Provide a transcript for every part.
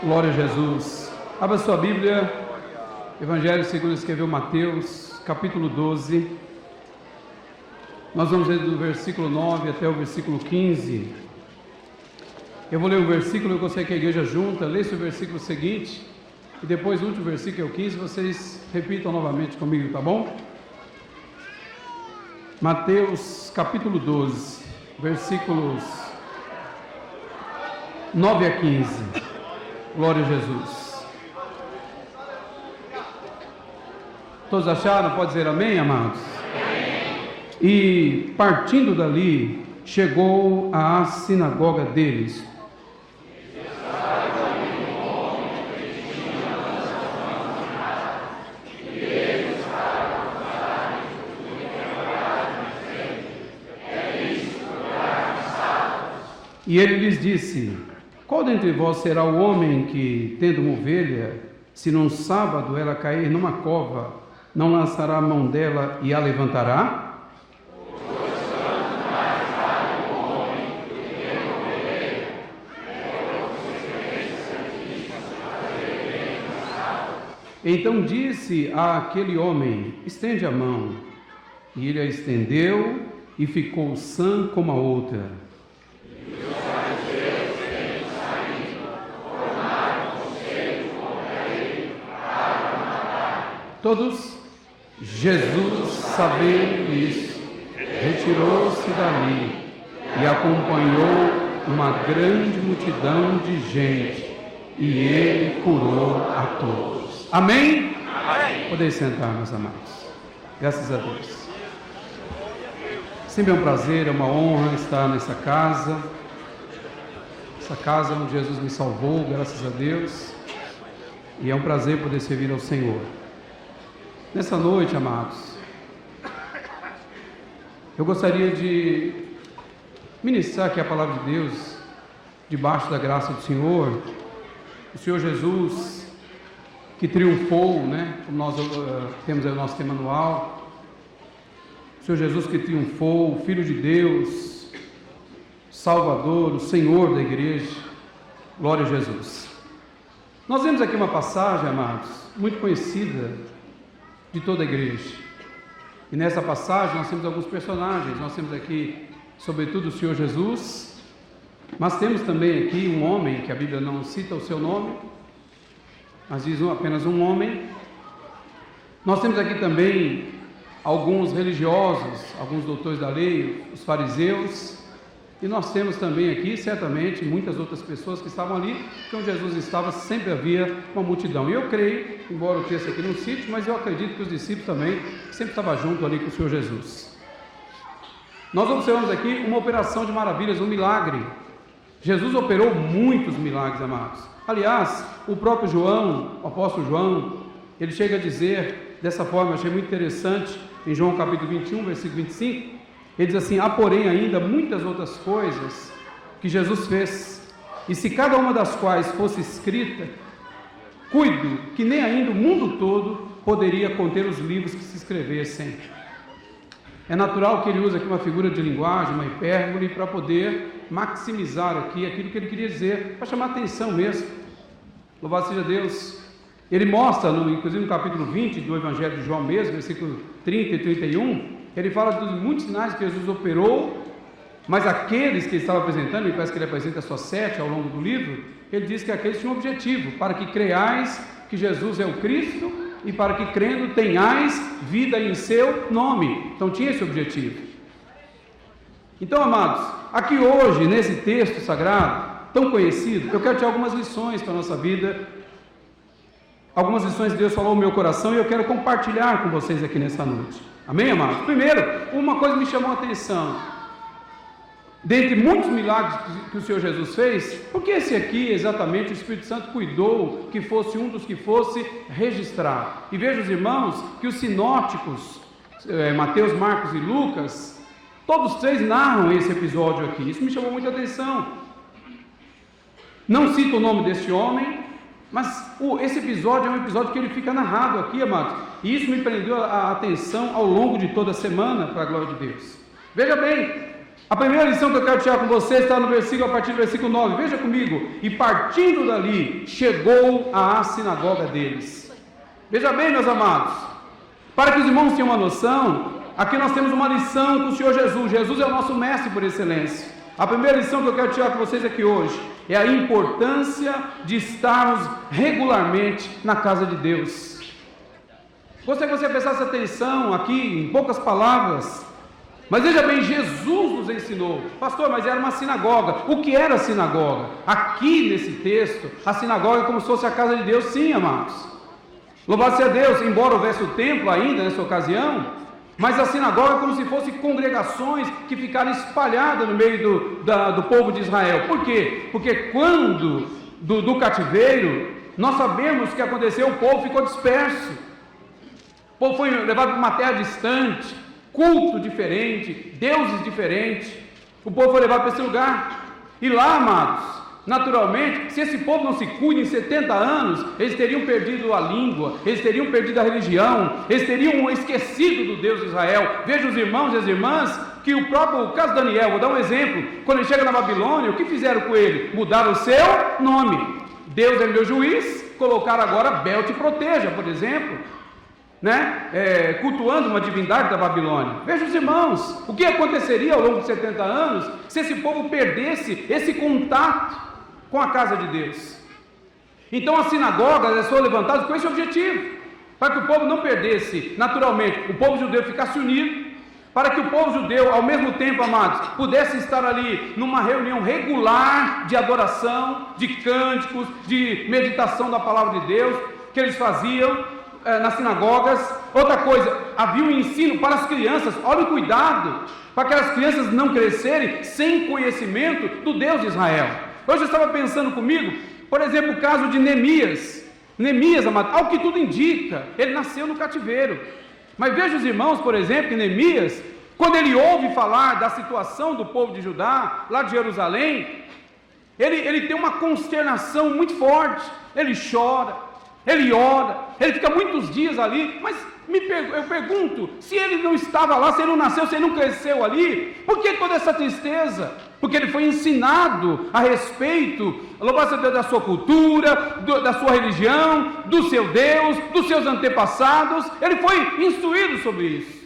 Glória a Jesus. Abra sua Bíblia, Evangelho segundo escreveu Mateus, capítulo 12. Nós vamos ler do versículo 9 até o versículo 15. Eu vou ler um versículo, eu gostaria que a igreja junta lesse o versículo seguinte, e depois o último versículo é o 15, vocês repitam novamente comigo, tá bom? Mateus, capítulo 12, versículos 9 a 15. Glória a Jesus. Todos acharam? Pode dizer amém, amados? Amém. E partindo dali, chegou à sinagoga deles. E ele lhes disse: qual dentre vós será o homem que, tendo uma ovelha, se num sábado ela cair numa cova, não lançará a mão dela e a levantará? Então disse àquele homem: estende a mão. E ele a estendeu e ficou sã como a outra. Todos, Jesus, sabendo isso, retirou-se dali e acompanhou uma grande multidão de gente, e ele curou a todos. Amém? Amém. Podem sentar, meus amados. Graças a Deus. Sempre é um prazer, é uma honra estar nessa casa. Essa casa onde Jesus me salvou, graças a Deus. E é um prazer poder servir ao Senhor. Nessa noite, amados, eu gostaria de ministrar aqui a palavra de Deus, debaixo da graça do Senhor, o Senhor Jesus, que triunfou, como nós temos aí o nosso tema anual, o Senhor Jesus que triunfou, o Filho de Deus, Salvador, o Senhor da igreja. Glória a Jesus. Nós vemos aqui uma passagem, amados, muito conhecida de toda a igreja. E nessa passagem nós temos alguns personagens. Nós temos aqui, sobretudo, o Senhor Jesus, mas temos também aqui um homem, que a Bíblia não cita o seu nome, mas diz apenas um homem. Nós temos aqui também alguns religiosos, alguns doutores da lei, os fariseus, e nós temos também aqui, certamente, muitas outras pessoas que estavam ali, porque onde Jesus estava sempre havia uma multidão. E eu creio, embora o texto aqui não cite, mas eu acredito que os discípulos também sempre estavam junto ali com o Senhor Jesus. Nós observamos aqui uma operação de maravilhas, um milagre. Jesus operou muitos milagres, amados. Aliás, o próprio João, o apóstolo João, ele chega a dizer dessa forma, eu achei muito interessante, em João capítulo 21, versículo 25, ele diz assim: há porém ainda muitas outras coisas que Jesus fez, e se cada uma das quais fosse escrita, cuido que nem ainda o mundo todo poderia conter os livros que se escrevessem. É natural que ele use aqui uma figura de linguagem, uma hipérbole, para poder maximizar aqui aquilo que ele queria dizer, para chamar atenção mesmo. Louvado seja Deus. Ele mostra, inclusive no capítulo 20 do Evangelho de João mesmo, versículo 30 e 31, ele fala dos muitos sinais que Jesus operou, mas aqueles que ele estava apresentando, e parece que ele apresenta só 7 ao longo do livro, ele diz que aqueles tinham um objetivo: para que creiais que Jesus é o Cristo, e para que crendo tenhais vida em seu nome. Então tinha esse objetivo. Então, amados, aqui hoje, nesse texto sagrado, tão conhecido, eu quero tirar algumas lições para a nossa vida, algumas lições que Deus falou no meu coração, e eu quero compartilhar com vocês aqui nessa noite. Amém, amados? Primeiro, uma coisa me chamou a atenção. Dentre muitos milagres que o Senhor Jesus fez, por que esse aqui, exatamente, o Espírito Santo cuidou que fosse um dos que fosse registrar? E veja, os irmãos, que os sinóticos, Mateus, Marcos e Lucas, todos três narram esse episódio aqui. Isso me chamou muita atenção. Não cito o nome deste homem, mas esse episódio é um episódio que ele fica narrado aqui, amados, e isso me prendeu a atenção ao longo de toda a semana, para a glória de Deus. Veja bem, A primeira lição que eu quero tirar com você está no versículo, a partir do versículo 9, veja comigo. E partindo dali, chegou à sinagoga deles. Veja bem, meus amados, para que os irmãos tenham uma noção, aqui nós temos uma lição com o Senhor Jesus. Jesus é o nosso mestre por excelência. A primeira lição que eu quero tirar com vocês aqui hoje é a importância de estarmos regularmente na casa de Deus. Gostaria que você prestasse atenção aqui, em poucas palavras. Mas veja bem, Jesus nos ensinou. Pastor, mas era uma sinagoga. O que era a sinagoga? Aqui nesse texto, a sinagoga é como se fosse a casa de Deus, sim, amados. Louvado seja Deus, embora houvesse o templo ainda nessa ocasião, mas a sinagoga é como se fossem congregações que ficaram espalhadas no meio do povo de Israel. Por quê? Porque quando do cativeiro, nós sabemos o que aconteceu, o povo ficou disperso. O povo foi levado para uma terra distante, culto diferente, deuses diferentes. O povo foi levado para esse lugar. E lá, amados, naturalmente, se esse povo não se cuida em 70 anos, eles teriam perdido a língua, eles teriam perdido a religião, eles teriam esquecido do Deus de Israel. Veja os irmãos e as irmãs, que o caso de Daniel, vou dar um exemplo, quando ele chega na Babilônia, o que fizeram com ele? Mudaram o seu nome. Deus é meu juiz, colocaram agora Bel te proteja, por exemplo, cultuando uma divindade da Babilônia. Veja os irmãos, o que aconteceria ao longo de 70 anos, se esse povo perdesse esse contato com a casa de Deus? Então as sinagogas foram levantadas com esse objetivo, para que o povo não perdesse, naturalmente, o povo judeu ficasse unido, para que o povo judeu, ao mesmo tempo, amados, pudesse estar ali numa reunião regular de adoração, de cânticos, de meditação da palavra de Deus, que eles faziam nas sinagogas. Outra coisa, havia um ensino para as crianças. Olha o cuidado, para aquelas crianças não crescerem sem conhecimento do Deus de Israel. Hoje eu estava pensando comigo, por exemplo, o caso de Neemias. Neemias, amado, ao que tudo indica, ele nasceu no cativeiro. Mas veja os irmãos, por exemplo, que Neemias, quando ele ouve falar da situação do povo de Judá, lá de Jerusalém, ele tem uma consternação muito forte. Ele chora, ele ora, ele fica muitos dias ali, mas eu pergunto, se ele não estava lá, se ele não nasceu, se ele não cresceu ali, por que toda essa tristeza? Porque ele foi ensinado a respeito, louvado seja Deus, da sua cultura, da sua religião, do seu Deus, dos seus antepassados, ele foi instruído sobre isso.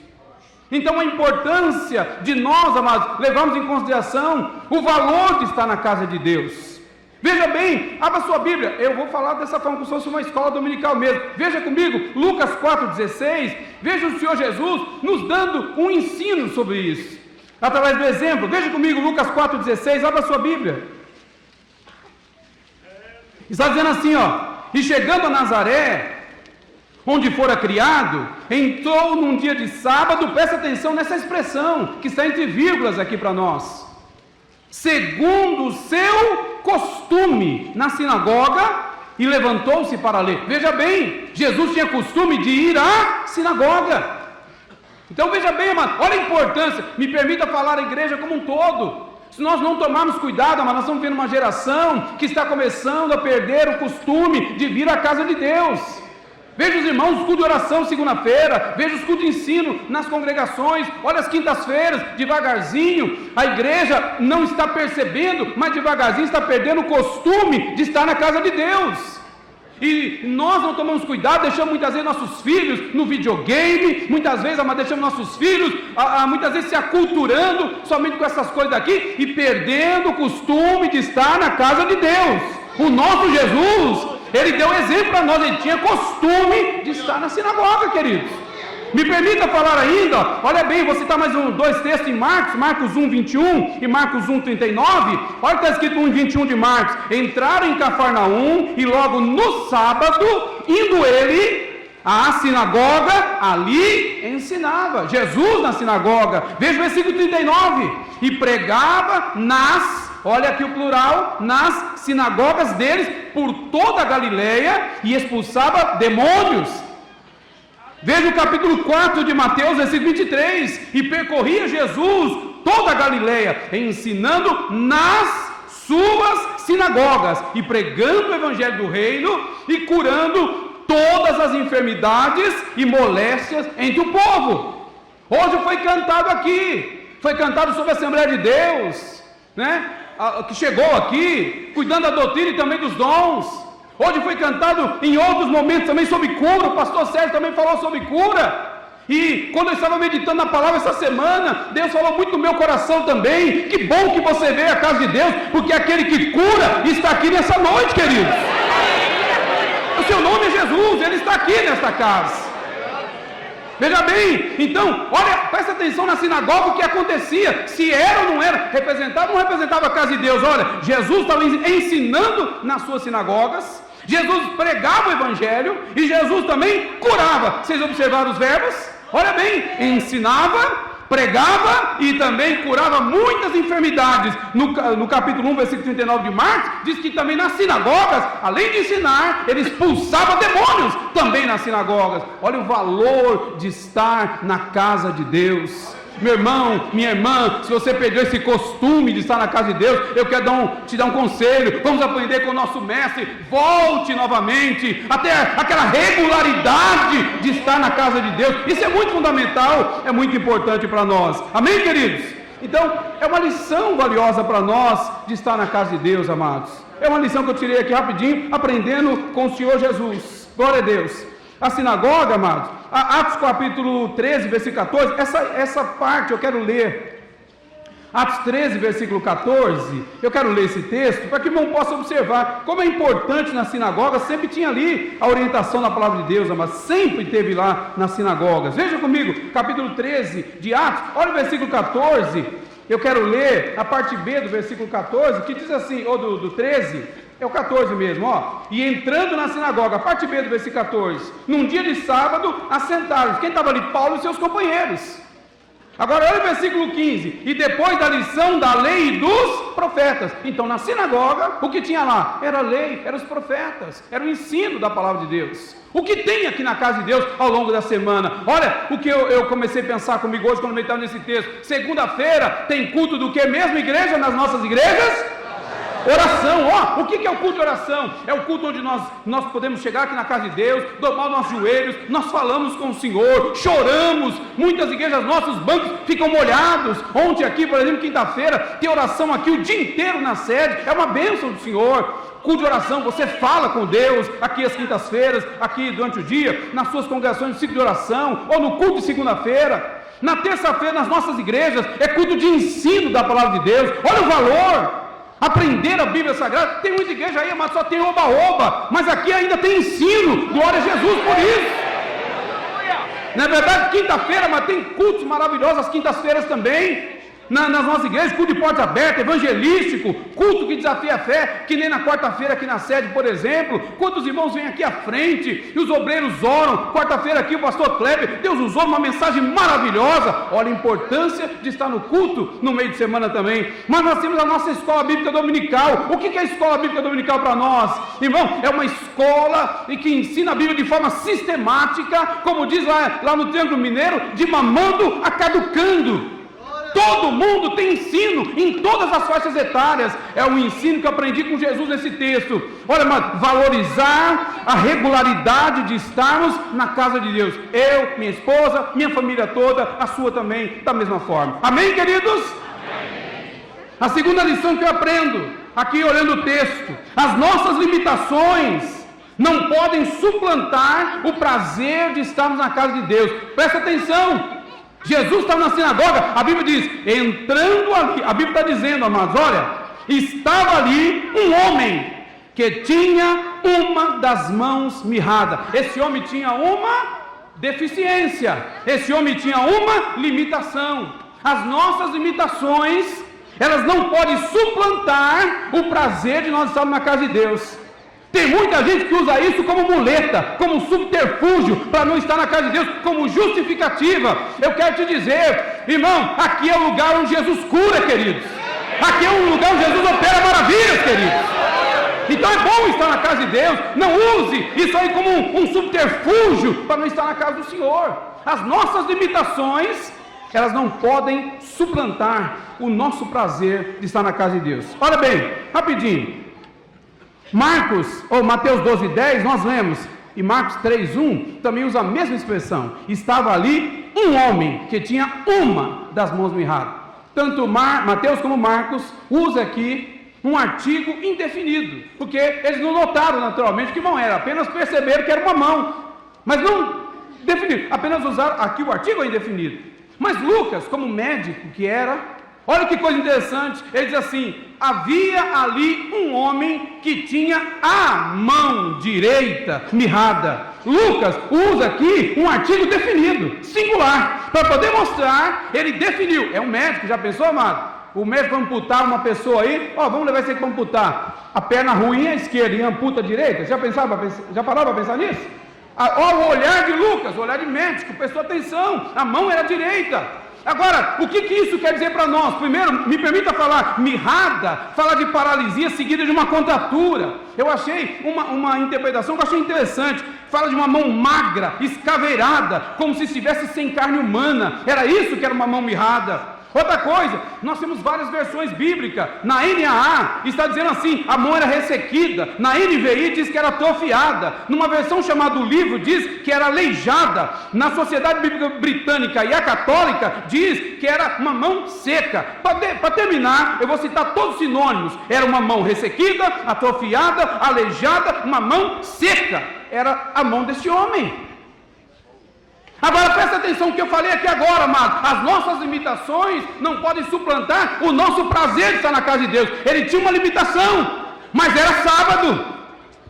Então a importância de nós, amados, levarmos em consideração o valor de estar na casa de Deus. Veja bem, abra sua Bíblia, eu vou falar dessa forma como se fosse uma escola dominical mesmo. Veja comigo, Lucas 4,16, veja o Senhor Jesus nos dando um ensino sobre isso, através do exemplo. Veja comigo, Lucas 4,16, abra sua Bíblia. Está dizendo assim, e chegando a Nazaré, onde fora criado, entrou num dia de sábado. Presta atenção nessa expressão, que está entre vírgulas aqui para nós. Segundo o seu costume, na sinagoga, e levantou-se para ler. Veja bem, Jesus tinha costume de ir à sinagoga. Então veja bem, amado, olha a importância. Me permita falar a igreja como um todo. Se nós não tomarmos cuidado, amado, nós estamos vendo uma geração que está começando a perder o costume de vir à casa de Deus. Veja os irmãos, os cultos de oração segunda-feira, veja os cultos de ensino nas congregações, olha as quintas-feiras, devagarzinho, a igreja não está percebendo, mas devagarzinho está perdendo o costume de estar na casa de Deus. E nós não tomamos cuidado, deixamos muitas vezes nossos filhos no videogame, muitas vezes deixamos nossos filhos, muitas vezes se aculturando somente com essas coisas daqui, e perdendo o costume de estar na casa de Deus. O nosso Jesus, ele deu exemplo para nós, ele tinha costume de estar na sinagoga, queridos. Me permita falar ainda, olha bem, vou citar mais dois textos em Marcos 1, 21 e Marcos 1, 39. Olha que está escrito 1, 21 de Marcos. Entraram em Cafarnaum e logo no sábado, indo ele à sinagoga, ali ensinava. Jesus na sinagoga, veja o versículo 39, e pregava olha aqui o plural, nas sinagogas deles, por toda a Galileia, e expulsava demônios. Veja o capítulo 4 de Mateus, versículo 23, e percorria Jesus toda a Galileia, ensinando nas suas sinagogas, e pregando o evangelho do reino, e curando todas as enfermidades e moléstias entre o povo. Hoje foi cantado aqui, foi cantado sobre a Assembleia de Deus, né? Que chegou aqui, cuidando da doutrina e também dos dons. Hoje foi cantado em outros momentos também sobre cura. O pastor Sérgio também falou sobre cura. E quando eu estava meditando na palavra essa semana, Deus falou muito no meu coração também. Que bom que você veio à casa de Deus, porque aquele que cura está aqui nessa noite, queridos. O seu nome é Jesus, Ele está aqui nesta casa. Veja bem, então, olha, presta atenção na sinagoga o que acontecia, se era ou não era, representava ou não representava a casa de Deus. Olha, Jesus estava ensinando nas suas sinagogas, Jesus pregava o evangelho e Jesus também curava. Vocês observaram os verbos? Olha bem, ensinava, pregava e também curava muitas enfermidades. No capítulo 1, versículo 39 de Marcos, diz que também nas sinagogas, além de ensinar, ele expulsava demônios também nas sinagogas. Olha o valor de estar na casa de Deus. Meu irmão, minha irmã, se você perdeu esse costume de estar na casa de Deus, eu quero te dar um conselho. Vamos aprender com o nosso mestre. Volte novamente até aquela regularidade de estar na casa de Deus. Isso é muito fundamental, é muito importante para nós. Amém, queridos? Então, é uma lição valiosa para nós de estar na casa de Deus, amados. É uma lição que eu tirei aqui rapidinho, aprendendo com o Senhor Jesus. Glória a Deus. A sinagoga, amados, Atos capítulo 13, versículo 14, essa parte eu quero ler. Atos 13, versículo 14, eu quero ler esse texto, para que o irmão possa observar como é importante na sinagoga, sempre tinha ali a orientação da palavra de Deus, amados, sempre teve lá nas sinagogas. Veja comigo, capítulo 13 de Atos, olha o versículo 14, eu quero ler a parte B do versículo 14, que diz assim, ou do 13, é o 14 mesmo, ó. E entrando na sinagoga, a parte B do versículo 14, num dia de sábado, assentaram-se. Quem estava ali? Paulo e seus companheiros. Agora olha o versículo 15, e depois da lição da lei e dos profetas. Então na sinagoga, o que tinha lá? Era a lei, eram os profetas, era o ensino da palavra de Deus. O que tem aqui na casa de Deus ao longo da semana? Olha o que eu comecei a pensar comigo hoje quando eu estava nesse texto. Segunda-feira tem culto do que mesmo, igreja, nas nossas igrejas? Oração. Ó, o que é o culto de oração? É o culto onde nós podemos chegar aqui na casa de Deus, dobrar os nossos joelhos, nós falamos com o Senhor, choramos. Muitas igrejas, nossos bancos ficam molhados. Ontem aqui, por exemplo, quinta-feira, tem oração aqui o dia inteiro na sede, é uma bênção do Senhor. Culto de oração, você fala com Deus aqui às quintas-feiras, aqui durante o dia, nas suas congregações de ciclo de oração, ou no culto de segunda-feira. Na terça-feira, nas nossas igrejas, é culto de ensino da palavra de Deus. Olha o valor. Aprender a Bíblia Sagrada. Tem muita igreja aí, mas só tem oba-oba, mas aqui ainda tem ensino. Glória a Jesus por isso. Não é verdade? Quinta-feira, mas tem cultos maravilhosos às quintas-feiras também. Nas nossas igrejas, culto de porta aberta, evangelístico, culto que desafia a fé, que nem na quarta-feira aqui na sede, por exemplo. Quantos irmãos vêm aqui à frente e os obreiros oram? Quarta-feira aqui o pastor Kleber, Deus usou uma mensagem maravilhosa. Olha a importância de estar no culto no meio de semana também. Mas nós temos a nossa escola bíblica dominical. O que é a escola bíblica dominical para nós? Irmão, é uma escola que ensina a Bíblia de forma sistemática, como diz lá no Triângulo Mineiro, de mamando a caducando. Todo mundo tem ensino em todas as faixas etárias. É o ensino que eu aprendi com Jesus nesse texto. Olha, mano, valorizar a regularidade de estarmos na casa de Deus. Eu, minha esposa, minha família toda, a sua também, da mesma forma. Amém, queridos? Amém. A segunda lição que eu aprendo, aqui olhando o texto: as nossas limitações não podem suplantar o prazer de estarmos na casa de Deus. Presta atenção. Jesus estava na sinagoga, a Bíblia diz, entrando ali, a Bíblia está dizendo, amados, olha, estava ali um homem que tinha uma das mãos mirrada. Esse homem tinha uma deficiência, esse homem tinha uma limitação. As nossas limitações, elas não podem suplantar o prazer de nós estarmos na casa de Deus. Tem muita gente que usa isso como muleta, como subterfúgio, para não estar na casa de Deus, como justificativa. Eu quero te dizer, irmão, aqui é o lugar onde Jesus cura, queridos. Aqui é um lugar onde Jesus opera maravilhas, queridos. Então é bom estar na casa de Deus. Não use isso aí como um subterfúgio para não estar na casa do Senhor. As nossas limitações, elas não podem suplantar o nosso prazer de estar na casa de Deus. Olha bem, rapidinho. Mateus 12:10, nós lemos, e Marcos 3:1 também usa a mesma expressão. Estava ali um homem que tinha uma das mãos mirradas. tanto Mateus como Marcos usa aqui um artigo indefinido, porque eles não notaram naturalmente que mão era, apenas perceberam que era uma mão, mas não definiram, apenas usaram aqui o artigo é indefinido. Mas Lucas, como médico que era, olha que coisa interessante, ele diz assim: havia ali um homem que tinha a mão direita mirrada. Lucas usa aqui um artigo definido, singular, para poder mostrar, ele definiu, é um médico, já pensou, amado? O médico vai amputar uma pessoa aí, vamos levar esse aqui para amputar, a perna ruim é a esquerda e amputa a direita, já parou para pensar nisso? Olha o olhar de Lucas, o olhar de médico, prestou atenção, a mão era direita. Agora, o que isso quer dizer para nós? Primeiro, me permita falar, mirrada, fala de paralisia seguida de uma contratura. Eu achei uma interpretação que eu achei interessante, fala de uma mão magra, escaveirada, como se estivesse sem carne humana, era isso que era uma mão mirrada. Outra coisa, nós temos várias versões bíblicas. Na NAA está dizendo assim, a mão era ressequida. Na NVI diz que era atrofiada. Numa versão chamada o livro diz que era aleijada. Na Sociedade Bíblica Britânica e a Católica diz que era uma mão seca. Para terminar, eu vou citar todos os sinônimos. Era uma mão ressequida, atrofiada, aleijada, uma mão seca. Era a mão desse homem. Agora presta atenção no que eu falei aqui agora, amado. As nossas limitações não podem suplantar o nosso prazer de estar na casa de Deus. Ele tinha uma limitação, mas era sábado.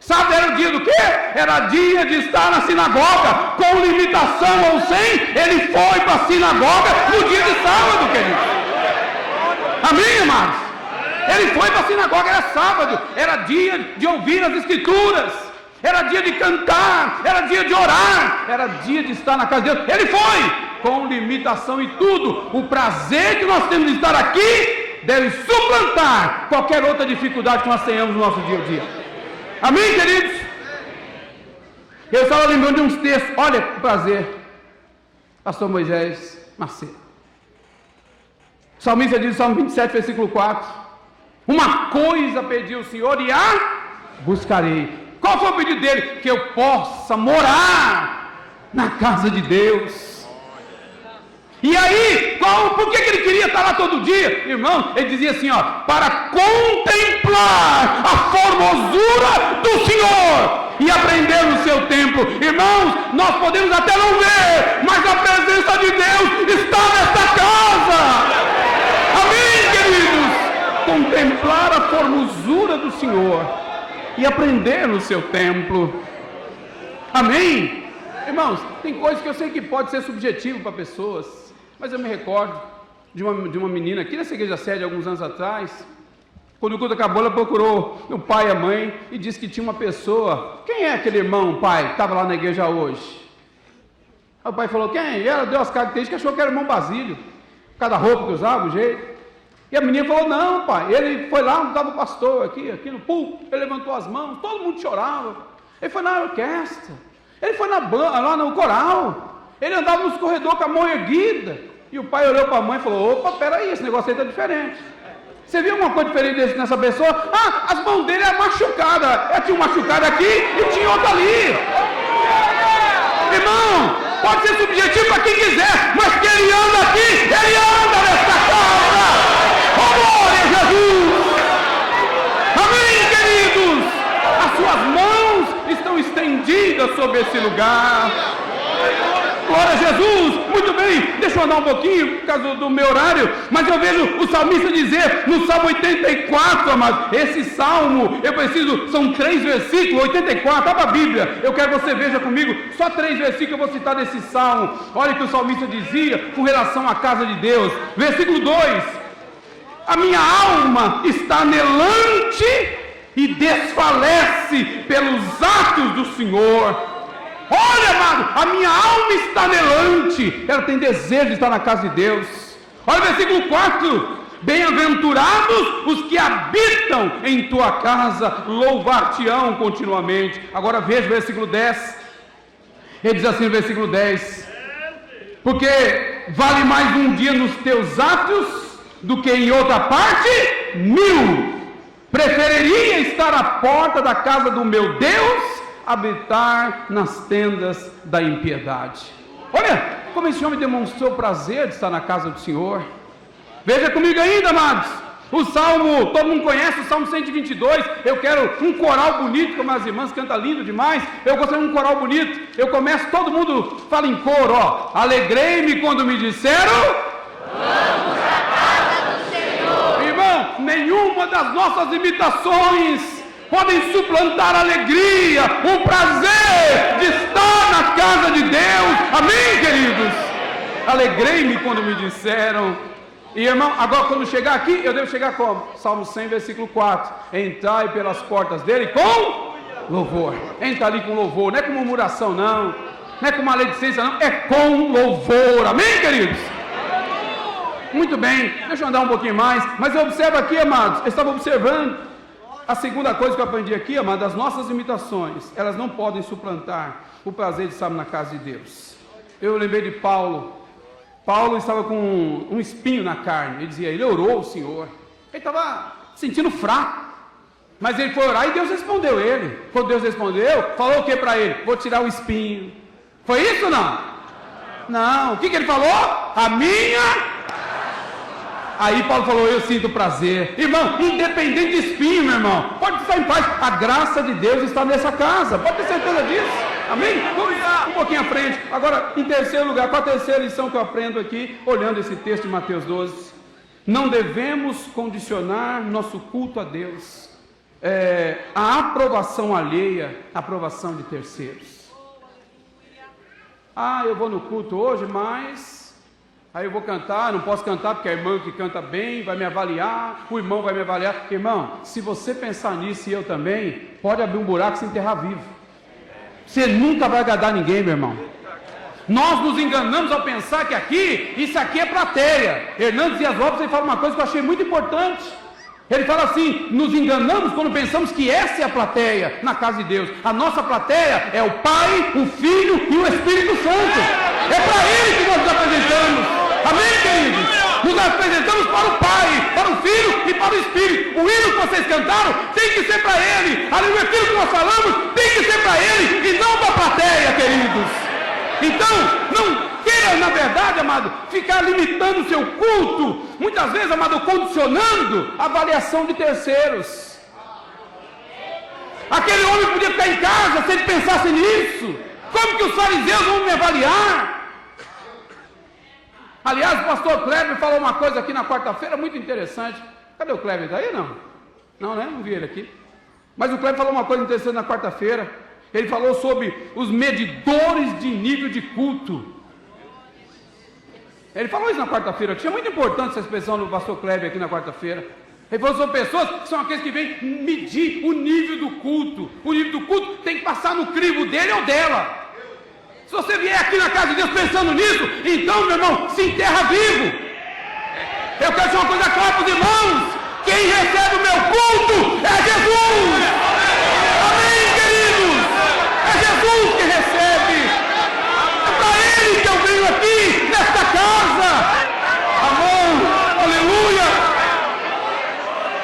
Sábado era o dia do quê? Era dia de estar na sinagoga. Com limitação ou sem, ele foi para a sinagoga no dia de sábado, querido. Amém, amados? Ele foi para a sinagoga, era sábado. Era dia de ouvir as escrituras. Era dia de cantar, era dia de orar, era dia de estar na casa de Deus. Ele foi, com limitação e tudo. O prazer que nós temos de estar aqui deve suplantar qualquer outra dificuldade que nós tenhamos no nosso dia a dia. Amém, queridos? Eu estava lembrando de uns textos, olha que prazer. Pastor Moisés Macedo. O salmista diz no Salmo 27, versículo 4: uma coisa pedi ao Senhor e a buscarei. Qual foi o pedido dele? Que eu possa morar na casa de Deus. E aí, por que ele queria estar lá todo dia? Irmão, ele dizia assim, para contemplar a formosura do Senhor e aprender no seu templo. Irmãos, nós podemos até não ver, mas a presença de Deus está nesta casa. Amém, queridos? Contemplar a formosura do Senhor e aprender no seu templo. Amém? Irmãos, tem coisas que eu sei que pode ser subjetivo para pessoas, mas eu me recordo de uma menina aqui nessa igreja sede, alguns anos atrás. Quando o culto acabou, ela procurou o pai e a mãe e disse que tinha uma pessoa. Quem é aquele irmão, pai, que estava lá na igreja hoje? Aí o pai falou, quem? E ela deu as características, achou que era o irmão Basílio, cada roupa que usava, o jeito. E a menina falou, não, pai, ele foi lá, estava o pastor aqui no púlpito, ele levantou as mãos, todo mundo chorava. Ele foi na orquestra, ele foi lá no coral, ele andava nos corredores com a mão erguida. E o pai olhou para a mãe e falou, opa, peraí, esse negócio aí está diferente. Você viu alguma coisa diferente nessa pessoa? As mãos dele eram machucadas, tinha um machucado aqui e tinha outro ali. Irmão, pode ser subjetivo para quem quiser, mas que ele anda aqui, ele anda nesta casa. Glória a Jesus! Amém, queridos? As suas mãos estão estendidas sobre esse lugar. Glória a Jesus! Muito bem, deixa eu andar um pouquinho por causa do meu horário, mas eu vejo o salmista dizer no Salmo 84, amados, esse salmo, são 3 versículos, 84, abre a Bíblia, eu quero que você veja comigo, só 3 versículos eu vou citar desse salmo. Olha o que o salmista dizia com relação à casa de Deus. Versículo 2: a minha alma está anelante e desfalece pelos atos do Senhor. Olha, amado, a minha alma está anelante, ela tem desejo de estar na casa de Deus. Olha o versículo 4: bem-aventurados os que habitam em tua casa, louvar-te-ão continuamente. Agora veja o versículo 10, ele diz assim no versículo 10: porque vale mais um dia nos teus atos do que em outra parte 1000. Preferiria estar à porta da casa do meu Deus, habitar nas tendas da impiedade. Olha como esse homem demonstrou prazer de estar na casa do Senhor. Veja comigo ainda, amados. O Salmo, todo mundo conhece o Salmo 122. Eu quero um coral bonito, como as irmãs cantam lindo demais. Eu gostaria de um coral bonito. Eu começo, todo mundo fala em coro, ó. Alegrei-me quando me disseram: vamos à casa do Senhor. Irmão, nenhuma das nossas imitações podem suplantar a alegria, o prazer de estar na casa de Deus. Amém, queridos? Alegrei-me quando me disseram. E irmão, agora quando chegar aqui, eu devo chegar como? Salmo 100, versículo 4. Entrai pelas portas dele com louvor. Entra ali com louvor, não é com murmuração não, não é com maledicência não, é com louvor. Amém, queridos? Muito bem, deixa eu andar um pouquinho mais. Mas eu observo aqui, amados, eu estava observando a segunda coisa que eu aprendi aqui, amados. As nossas imitações, elas não podem suplantar o prazer de estar na casa de Deus. Eu lembrei de Paulo. Paulo estava com um espinho na carne. Ele dizia, ele orou ao Senhor. Ele estava sentindo fraco. Mas ele foi orar e Deus respondeu ele. Quando Deus respondeu, falou o que para ele? Vou tirar o espinho. Foi isso ou não? Não. O que ele falou? A minha... Aí Paulo falou, eu sinto prazer. Irmão, independente de espinho, meu irmão, pode estar em paz. A graça de Deus está nessa casa. Pode ter certeza disso. Amém? Vamos um pouquinho à frente. Agora, em terceiro lugar, qual a terceira lição que eu aprendo aqui, olhando esse texto de Mateus 12? Não devemos condicionar nosso culto a Deus a aprovação alheia, a aprovação de terceiros. Ah, eu vou no culto hoje, mas aí eu vou cantar, não posso cantar porque a irmã que canta bem vai me avaliar, o irmão vai me avaliar. Irmão, se você pensar nisso e eu também, pode abrir um buraco e se enterrar vivo. Você nunca vai agradar ninguém, meu irmão. Nós nos enganamos ao pensar que aqui, isso aqui é plateia. Hernandes Dias Lopes, ele fala uma coisa que eu achei muito importante. Ele fala assim, nos enganamos quando pensamos que essa é a plateia na casa de Deus. A nossa plateia é o Pai, o Filho e o Espírito Santo. É para Ele que nós nos apresentamos. Amém, queridos? Nos apresentamos para o Pai, para o Filho e para o Espírito. O hino que vocês cantaram tem que ser para Ele. A aquilo que nós falamos tem que ser para Ele e não para a plateia, queridos. Então, não queira, na verdade, amado, ficar limitando o seu culto, muitas vezes, amado, condicionando a avaliação de terceiros. Aquele homem podia ficar em casa se ele pensasse nisso. Como que os fariseus vão me avaliar? Aliás, o pastor Kleber falou uma coisa aqui na quarta-feira muito interessante. Cadê o Kleber? Está aí, não? Não, né? Não vi ele aqui. Mas o Kleber falou uma coisa interessante na quarta-feira. Ele falou sobre os medidores de nível de culto. Ele falou isso na quarta-feira. Achei muito importante essa expressão do pastor Kleber aqui na quarta-feira. Ele falou sobre pessoas que são aqueles que vêm medir o nível do culto. O nível do culto tem que passar no crivo dele ou dela. Se você vier aqui na casa de Deus pensando nisso, então, meu irmão, se enterra vivo. Eu quero dizer uma coisa clara para os irmãos. Quem recebe o meu culto é Jesus. Amém, queridos? É Jesus que recebe. É para Ele que eu venho aqui, nesta casa. Amém, aleluia.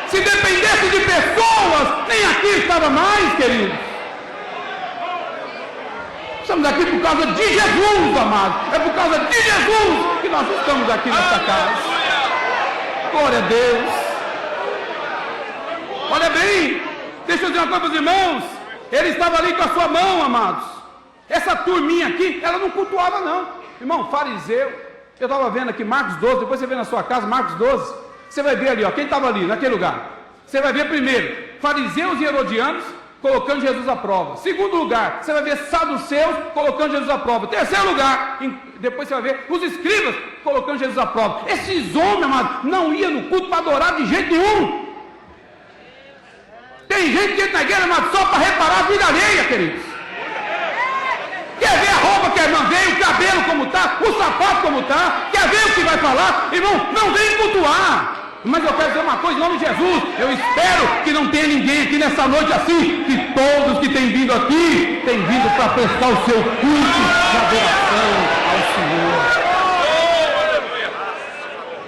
Se dependesse de pessoas, nem aqui estava mais, queridos. Estamos aqui por causa de Jesus, amado. É por causa de Jesus que nós estamos aqui nesta casa. Glória a Deus. Olha bem, deixa eu dizer uma coisa para os irmãos. Ele estava ali com a sua mão, amados. Essa turminha aqui, ela não cultuava não. Irmão, fariseu. Eu estava vendo aqui Marcos 12, depois você vê na sua casa Marcos 12. Você vai ver ali, ó, quem estava ali, naquele lugar. Você vai ver primeiro, fariseus e herodianos colocando Jesus à prova. Segundo lugar, você vai ver saduceus colocando Jesus à prova. Terceiro lugar, depois você vai ver os escribas colocando Jesus à prova. Esses homens, amados, não iam no culto para adorar de jeito nenhum. Tem gente que entra na igreja, amado, só para reparar a vida alheia, queridos. Quer ver a roupa que a irmã veio, o cabelo como está, o sapato como está, quer ver o que vai falar? Irmão, não vem cultuar. Mas eu quero dizer uma coisa em nome de Jesus. Eu espero que não tenha ninguém aqui nessa noite assim, que todos que têm vindo aqui, têm vindo para prestar o seu culto de adoração ao Senhor.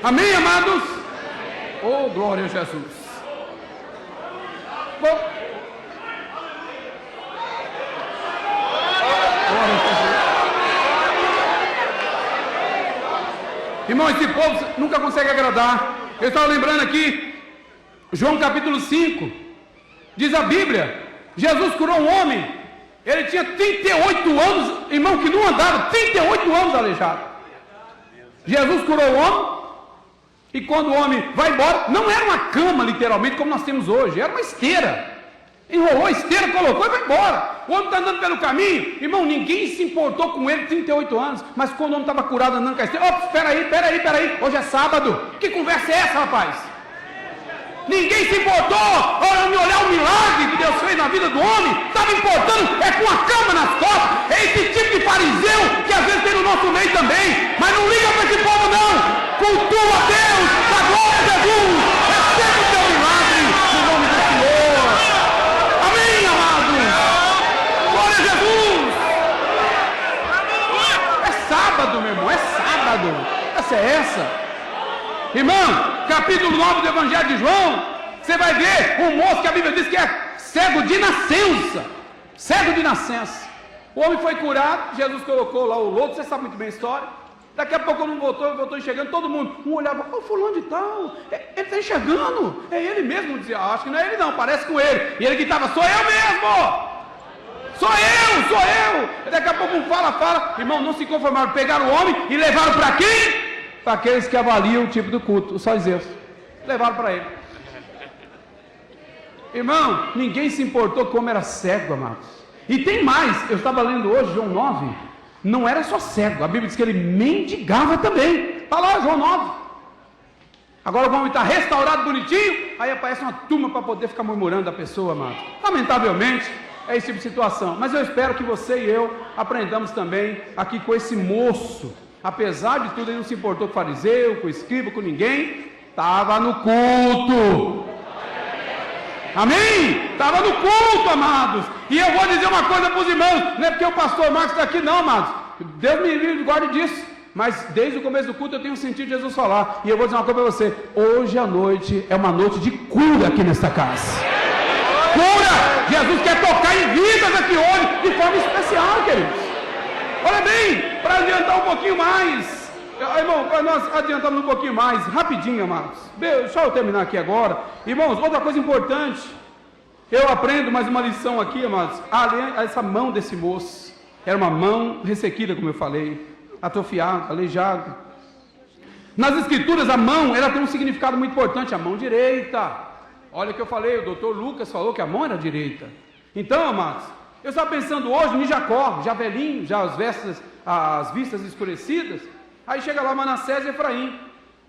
Amém, amados? Oh, glória a Jesus. Bom, glória a Jesus. Irmão, esse povo nunca consegue agradar. Eu estava lembrando aqui, João capítulo 5, diz a Bíblia, Jesus curou um homem, ele tinha 38 anos, irmão, que não andava, 38 anos aleijado. Jesus curou o homem, e quando o homem vai embora, não era uma cama literalmente como nós temos hoje, era uma esteira. Enrolou a esteira, colocou e vai embora. O homem está andando pelo caminho, irmão, ninguém se importou com ele, 38 anos, mas quando o homem estava curado andando com a esteira, espera aí, hoje é sábado, que conversa é essa, rapaz? Ninguém se importou, olha, me olhar o milagre que Deus fez na vida do homem, estava importando, é com a cama nas costas, é esse tipo de fariseu que às vezes tem no nosso meio também, mas não liga para esse povo não, cultua a Deus, dá glória a Jesus, recebe o teu milagre, no nome do Senhor, amém, amados, glória a Jesus, é sábado, meu irmão, é sábado, essa é essa. Irmão, capítulo 9 do Evangelho de João, você vai ver um moço que a Bíblia diz que é cego de nascença. Cego de nascença. O homem foi curado, Jesus colocou lá o lodo, você sabe muito bem a história. Daqui a pouco não voltou enxergando, todo mundo. Um olhava, fulano de tal, ele está enxergando, é ele mesmo. Dizia, acho que não é ele não, parece com ele. E ele gritava, sou eu mesmo! Sou eu! E daqui a pouco um fala, irmão, não se conformaram, pegaram o homem e levaram para quem? Para aqueles que avaliam o tipo do culto, os fariseus, levaram para ele. Irmão, ninguém se importou como era cego, amados. E tem mais, eu estava lendo hoje, João 9, não era só cego, a Bíblia diz que ele mendigava também. Está lá, João 9. Agora o homem está restaurado, bonitinho, aí aparece uma turma para poder ficar murmurando da pessoa, amado. Lamentavelmente, é esse tipo de situação. Mas eu espero que você e eu aprendamos também aqui com esse moço. Apesar de tudo, ele não se importou com o fariseu, com o escriba, com ninguém. Estava no culto. Amém? Estava no culto, amados. E eu vou dizer uma coisa para os irmãos. Não é porque o pastor Marcos está aqui não, amados. Deus me guarde disso. Mas desde o começo do culto eu tenho sentido Jesus falar. E eu vou dizer uma coisa para você. Hoje à noite é uma noite de cura aqui nesta casa. Cura! Jesus quer tocar em vidas aqui hoje de forma especial, queridos. Olha bem, para adiantar um pouquinho mais, irmão, para nós adiantarmos um pouquinho mais, rapidinho, amados, deixa eu terminar aqui agora, irmãos, outra coisa importante, eu aprendo mais uma lição aqui, amados, essa mão desse moço, era uma mão ressequida, como eu falei, atrofiada, aleijada. Nas escrituras, a mão, ela tem um significado muito importante, a mão direita. Olha o que eu falei, o doutor Lucas falou que a mão era direita. Então, amados, eu estava pensando hoje em Jacó, já velhinho, já as vistas escurecidas. Aí chega lá Manassés e Efraim.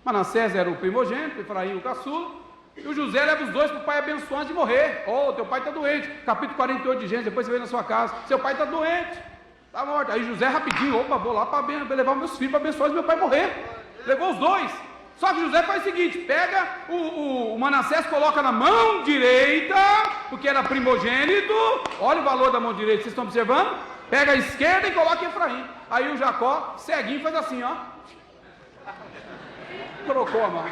Manassés era o primogênito, Efraim o caçula. E o José leva os dois para o pai abençoar antes de morrer. Teu pai está doente. Capítulo 48 de Gênesis, depois você vê na sua casa. Seu pai está doente, está morto. Aí José rapidinho, vou lá para levar meus filhos para abençoar antes do meu pai morrer. Levou os dois. Só que José faz o seguinte, pega o Manassés, coloca na mão direita, porque era primogênito, olha o valor da mão direita, vocês estão observando? Pega a esquerda e coloca Efraim. Aí o Jacó, ceguinho, faz assim, ó. Colocou a mão.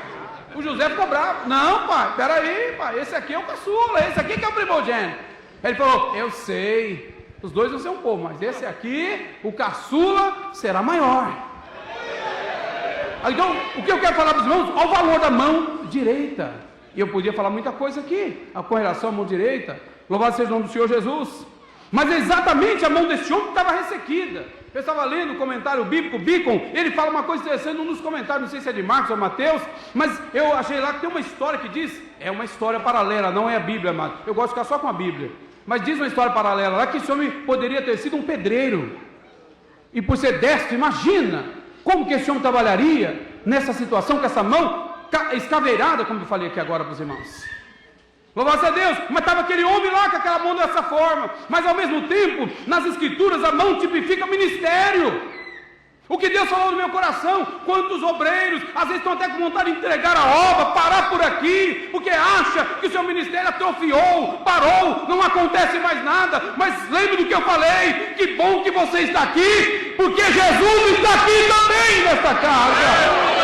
O José ficou bravo. Não, pai, peraí, pai, esse aqui é o caçula, esse aqui que é o primogênito. Ele falou, eu sei, os dois vão ser um pouco, mas esse aqui, o caçula, será maior. Então, o que eu quero falar para os irmãos? Olha o valor da mão direita. E eu podia falar muita coisa aqui, com relação à mão direita. Louvado seja o nome do Senhor Jesus. Mas exatamente a mão desse homem estava ressequida. Eu estava lendo o comentário bíblico, Beacon, ele fala uma coisa interessante num dos comentários, não sei se é de Marcos ou Mateus, mas eu achei lá que tem uma história que diz, é uma história paralela, não é a Bíblia, amado. Eu gosto de ficar só com a Bíblia. Mas diz uma história paralela lá que esse homem poderia ter sido um pedreiro. E por ser destro, imagina como que esse homem trabalharia nessa situação, com essa mão escaveirada, como eu falei aqui agora para os irmãos. Louvado seja Deus, mas estava aquele homem lá com aquela mão dessa forma, mas ao mesmo tempo, nas escrituras, a mão tipifica ministério. O que Deus falou no meu coração, quantos obreiros, às vezes estão até com vontade de entregar a obra, parar por aqui, porque acha que o seu ministério atrofiou, parou, não acontece mais nada, mas lembre do que eu falei, que bom que você está aqui, porque Jesus está aqui também nesta casa.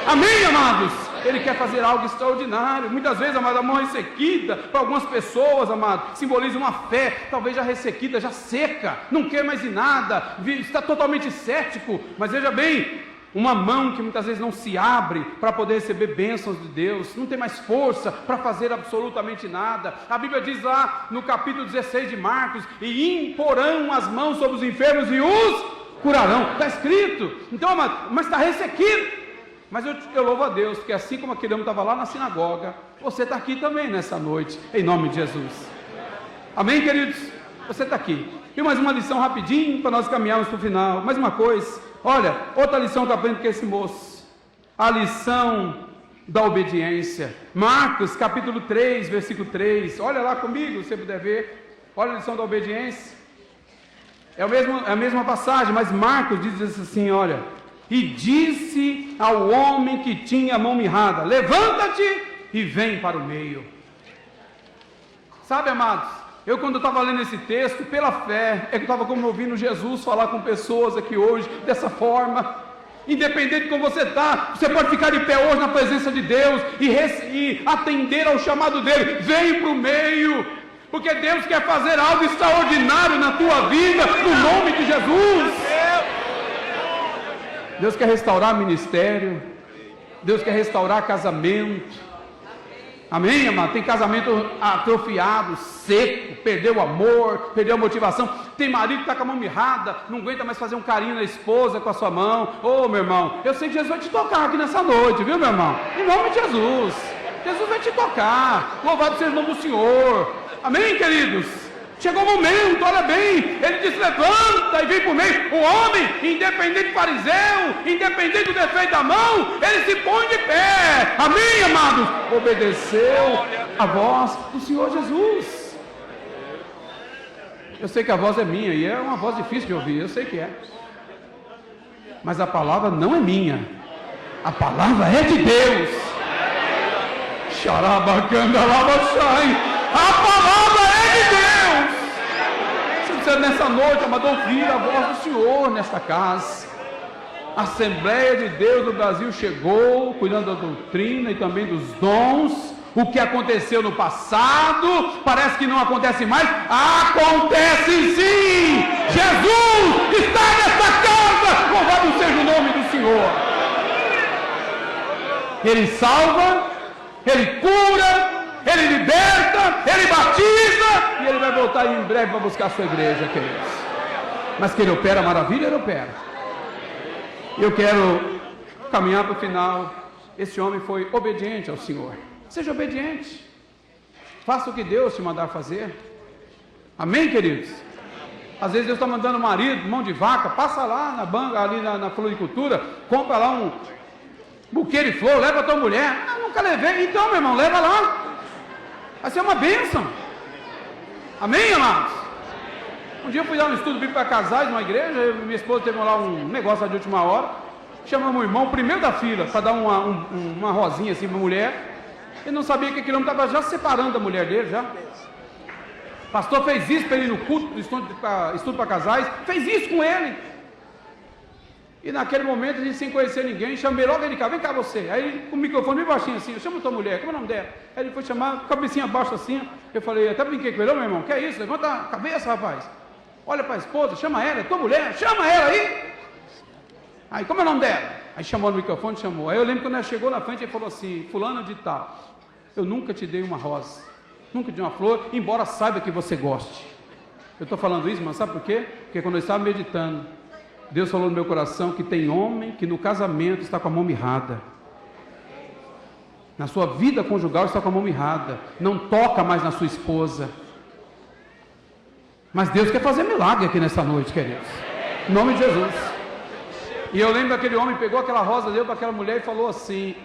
Amém, amados? Ele quer fazer algo extraordinário. Muitas vezes, amado, a mão ressequida, para algumas pessoas, amado, simboliza uma fé, talvez já ressequida, já seca, não quer mais em nada, está totalmente cético. Mas veja bem, uma mão que muitas vezes não se abre para poder receber bênçãos de Deus, não tem mais força para fazer absolutamente nada. A Bíblia diz lá no capítulo 16 de Marcos: e imporão as mãos sobre os enfermos e os curarão. Está escrito. Então, mas está ressequido. Mas eu louvo a Deus, porque assim como aquele homem estava lá na sinagoga, você está aqui também nessa noite, em nome de Jesus. Amém, queridos? Você está aqui. E mais uma lição rapidinho, para nós caminharmos para o final. Mais uma coisa, olha, outra lição que eu aprendo com esse moço. A lição da obediência. Marcos, capítulo 3, versículo 3. Olha lá comigo, se você puder ver. Olha a lição da obediência. É a mesma passagem, mas Marcos diz assim, olha: e disse ao homem que tinha a mão mirrada: levanta-te e vem para o meio. Sabe, amados, eu quando estava lendo esse texto, pela fé, é que eu estava como ouvindo Jesus falar com pessoas aqui hoje, dessa forma. Independente de como você está, você pode ficar de pé hoje na presença de Deus e atender ao chamado dele. Vem para o meio, porque Deus quer fazer algo extraordinário na tua vida, no nome de Jesus. Deus quer restaurar ministério, Deus quer restaurar casamento. Amém, amado? Tem casamento atrofiado, seco, perdeu o amor, perdeu a motivação. Tem marido que está com a mão mirrada, não aguenta mais fazer um carinho na esposa com a sua mão. Ô, meu irmão, eu sei que Jesus vai te tocar aqui nessa noite, viu, meu irmão? Em nome de Jesus. Jesus vai te tocar. Louvado seja o nome do Senhor. Amém, queridos? Chegou o momento, olha bem, ele disse: levanta e vem por meio. O homem, independente do fariseu, independente do defeito da mão, ele se põe de pé. Amém, amados? Obedeceu a voz do Senhor Jesus. Eu sei que a voz é minha, e é uma voz difícil de ouvir, eu sei que é. Mas a palavra não é minha, a palavra é de Deus. Xarabacanda lavaxai. A palavra é de Deus. Você nessa noite, amado, ouvir a voz do Senhor nesta casa. A Assembleia de Deus do Brasil chegou, cuidando da doutrina e também dos dons. O que aconteceu no passado, parece que não acontece mais. Acontece sim! Jesus está nesta casa! Louvado seja o nome do Senhor. Ele salva, Ele cura, Ele liberta, Ele batiza, e Ele vai voltar em breve para buscar a sua igreja, queridos. Mas que Ele opera maravilha, Ele opera. Eu quero caminhar para o final. Esse homem foi obediente ao Senhor. Seja obediente. Faça o que Deus te mandar fazer. Amém, queridos? Às vezes Deus está mandando marido, mão de vaca, passa lá na banca, ali na floricultura, compra lá um buquê de flor, leva a tua mulher. Ah, nunca levei. Então, meu irmão, leva lá. Vai ser uma bênção. Amém, amados? Um dia eu fui dar um estudo bíblico para casais numa igreja. Minha esposa teve lá um negócio lá de última hora. Chamamos o irmão, primeiro da fila, para dar uma rosinha assim para a mulher. Ele não sabia que aquele homem estava já separando da mulher dele, já. O pastor fez isso para ele no culto do estudo para casais. Fez isso com ele. E naquele momento, a gente sem conhecer ninguém, chamei logo ele cá: vem cá você. Aí o microfone bem baixinho assim: chama a tua mulher, como é o nome dela? Aí ele foi chamar, cabecinha baixa assim. Eu falei: até brinquei com ele: ô meu irmão, que é isso? Levanta a cabeça, rapaz. Olha para a esposa, chama ela, é tua mulher, chama ela aí. Aí, como é o nome dela? Aí chamou no microfone, chamou. Aí eu lembro quando ela chegou na frente, ele falou assim: fulano de tal, eu nunca te dei uma rosa, nunca te dei uma flor, embora saiba que você goste. Eu estou falando isso, mas sabe por quê? Porque quando eu estava meditando, Deus falou no meu coração que tem homem que no casamento está com a mão mirrada, na sua vida conjugal está com a mão mirrada, não toca mais na sua esposa. Mas Deus quer fazer milagre aqui nessa noite, queridos, em nome de Jesus. E eu lembro daquele homem, pegou aquela rosa, deu para aquela mulher e falou assim: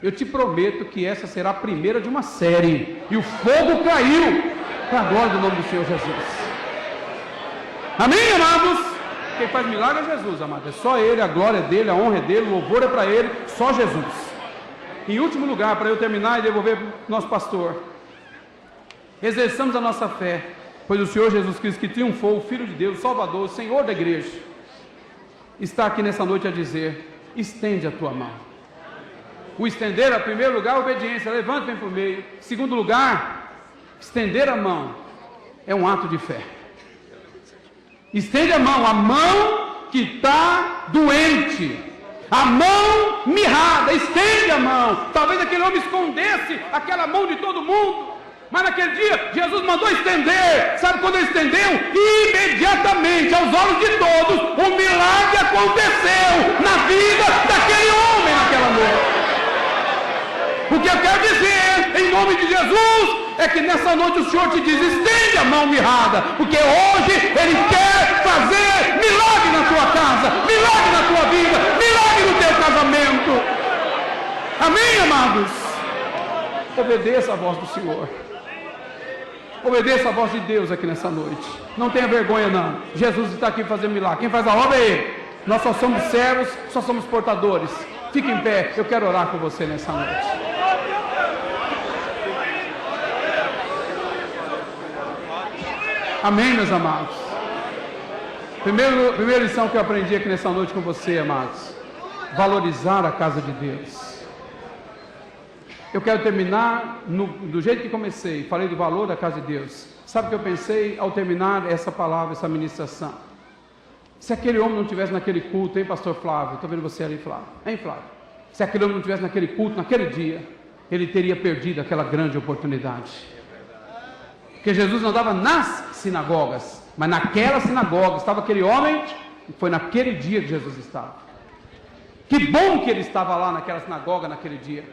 eu te prometo que essa será a primeira de uma série. E o fogo caiu, para a glória do nome do Senhor Jesus. Amém, amados? Quem faz milagre é Jesus, amado. É só Ele, a glória é dEle, a honra é dEle, o louvor é para Ele, só Jesus. Em último lugar, para eu terminar e devolver para o nosso pastor, exerçamos a nossa fé, pois o Senhor Jesus Cristo, que triunfou, o Filho de Deus, o Salvador, o Senhor da igreja, está aqui nessa noite a dizer: estende a tua mão. O estender, em primeiro lugar, a obediência, levanta e vem para o meio. Em segundo lugar, estender a mão é um ato de fé. Estende a mão que está doente, A mão mirrada, estende a mão. Talvez aquele homem escondesse aquela mão de todo mundo, mas naquele dia Jesus mandou estender. Sabe quando ele estendeu? Imediatamente, aos olhos de todos, um milagre aconteceu na vida daquele homem naquela noite. O que eu quero dizer, em nome de Jesus, é que nessa noite o Senhor te diz: estende a mão mirrada, porque hoje Ele quer fazer milagre na tua casa, milagre na tua vida, milagre no teu casamento. Amém, amados? Obedeça a voz do Senhor. Obedeça a voz de Deus aqui nessa noite. Não tenha vergonha não. Jesus está aqui para fazer milagre. Quem faz a obra é Ele. Nós só somos servos, só somos portadores. Fique em pé, eu quero orar com você nessa noite. Amém, meus amados? Primeira lição que eu aprendi aqui nessa noite com você, amados: valorizar a casa de Deus. Eu quero terminar do jeito que comecei. Falei do valor da casa de Deus. Sabe o que eu pensei ao terminar essa palavra, essa ministração? Se aquele homem não estivesse naquele culto, hein, pastor Flávio? Estou vendo você ali, Flávio. Hein, Flávio? Se aquele homem não estivesse naquele culto, naquele dia, ele teria perdido aquela grande oportunidade. Porque Jesus não andava nas sinagogas, mas naquela sinagoga estava aquele homem, e foi naquele dia que Jesus estava. Que bom que ele estava lá naquela sinagoga naquele dia.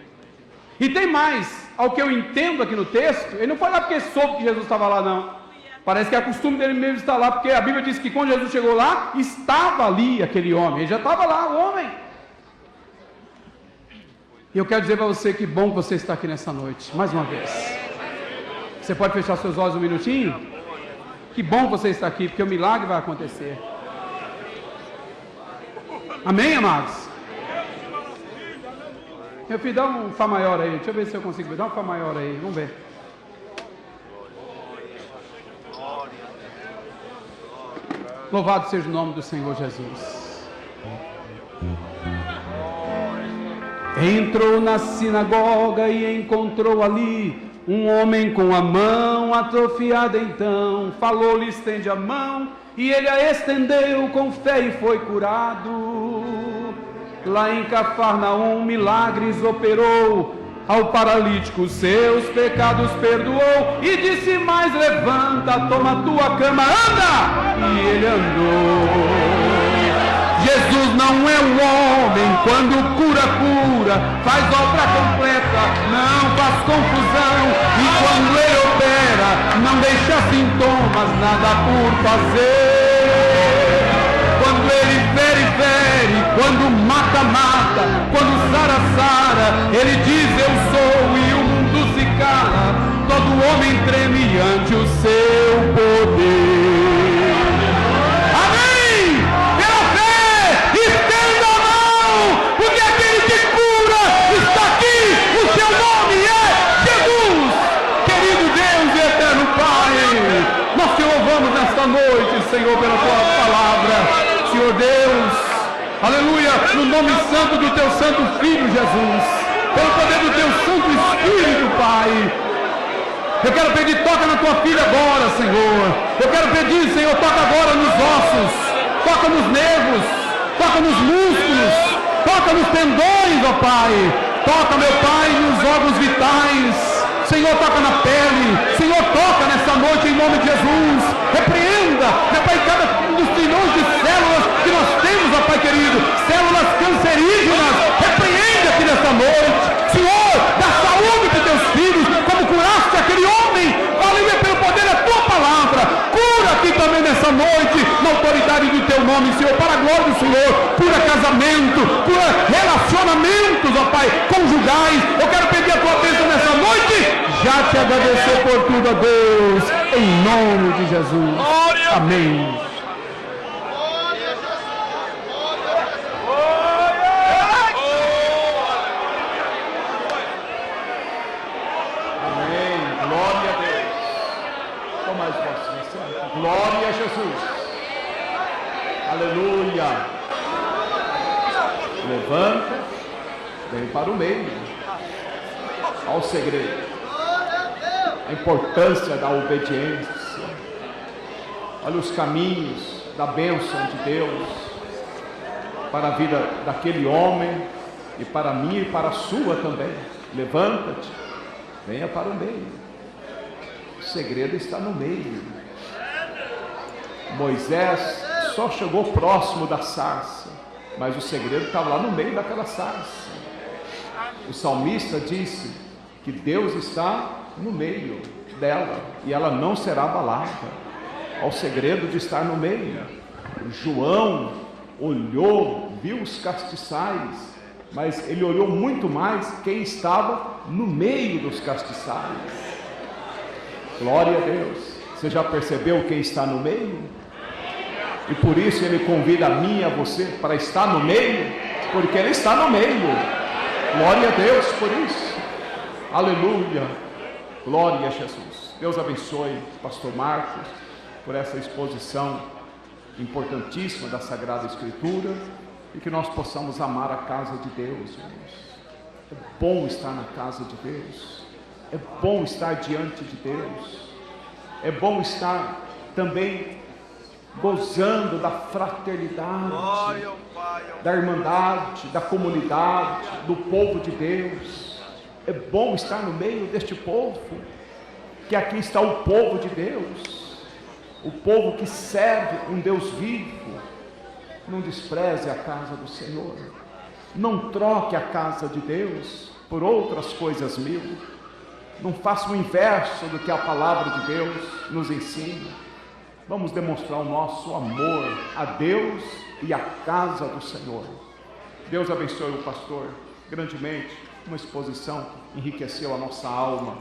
E tem mais, ao que eu entendo aqui no texto, ele não foi lá porque soube que Jesus estava lá, não. Parece que é costume dele mesmo estar lá, porque a Bíblia diz que quando Jesus chegou lá, estava ali aquele homem, ele já estava lá, o homem. E eu quero dizer para você que bom que você está aqui nessa noite, mais uma vez. Você pode fechar seus olhos um minutinho? Que bom que você está aqui, porque o milagre vai acontecer. Amém, amados? Meu filho, dá um Fá maior aí, deixa eu ver se eu consigo ver, dá um Fá maior aí, vamos ver. Louvado seja o nome do Senhor Jesus. Entrou na sinagoga e encontrou ali um homem com a mão atrofiada. Então falou-lhe: estende a mão, e ele a estendeu com fé e foi curado. Lá em Cafarnaum milagres operou, ao paralítico seus pecados perdoou, e disse mais: levanta, toma tua cama, anda! E ele andou. Jesus não é um homem, quando cura, faz obra completa, não faz confusão, e quando ele opera, não deixa sintomas, nada por fazer. Quando ele fere, quando mata, quando sara, ele diz: eu sou, e o mundo se cala, todo homem treme ante o seu poder. Amém! Pela fé, estenda a mão, porque aquele que cura está aqui, o seu nome é Jesus. Querido Deus e eterno Pai, nós te louvamos nesta noite, Senhor, pela tua palavra. Senhor Deus, aleluia, no nome santo do teu santo Filho Jesus, pelo poder do teu Santo Espírito, Pai. Eu quero pedir, toca na tua filha agora, Senhor. Eu quero pedir, Senhor, toca agora nos ossos, toca nos nervos, toca nos músculos, toca nos tendões, ó Pai. Toca, meu Pai, nos órgãos vitais. Senhor, toca na pele. Senhor, toca nessa noite em nome de Jesus. Repreenda, meu Pai, cada um dos trilhões de células que nós temos, ó Pai querido, células cancerígenas. Repreende aqui nessa noite. Senhor, dá saúde para os teus filhos, como curaste aquele homem, aleluia, pelo poder da tua palavra. Cura aqui também nessa noite, na autoridade do teu nome, Senhor, para a glória do Senhor. Cura casamento, cura relacionamentos, ó Pai, conjugais. Eu quero pedir a tua bênção nessa noite. Já te agradecer por tudo, ó Deus, em nome de Jesus. Amém. Glória a Jesus. Aleluia. Levanta, vem para o meio. Ao segredo. A importância da obediência. Olha os caminhos da bênção de Deus. para a vida daquele homem, e para mim e para a sua também. Levanta-te, venha para o meio. O segredo está no meio. Moisés só chegou próximo da sarça, mas o segredo estava lá no meio daquela sarça. O salmista disse que Deus está no meio dela e ela não será abalada. Ao segredo de estar no meio. João olhou, viu os castiçais, mas ele olhou muito mais quem estava no meio dos castiçais. Glória a Deus. Você já percebeu quem está no meio? E por isso ele convida a mim e a você para estar no meio, porque ele está no meio. Glória a Deus por isso. Aleluia. Glória a Jesus. Deus abençoe pastor Marcos por essa exposição importantíssima da Sagrada Escritura, e que nós possamos amar a casa de Deus, irmãos. É bom estar na casa de Deus, é bom estar diante de Deus, é bom estar também gozando da fraternidade, da irmandade, da comunidade, do povo de Deus. É bom estar no meio deste povo, que aqui está o povo de Deus, o povo que serve um Deus vivo. Não despreze a casa do Senhor, não troque a casa de Deus por outras coisas mil, não faça o inverso do que a palavra de Deus nos ensina. Vamos demonstrar o nosso amor a Deus e à casa do Senhor. Deus abençoe o pastor grandemente, uma exposição que enriqueceu a nossa alma,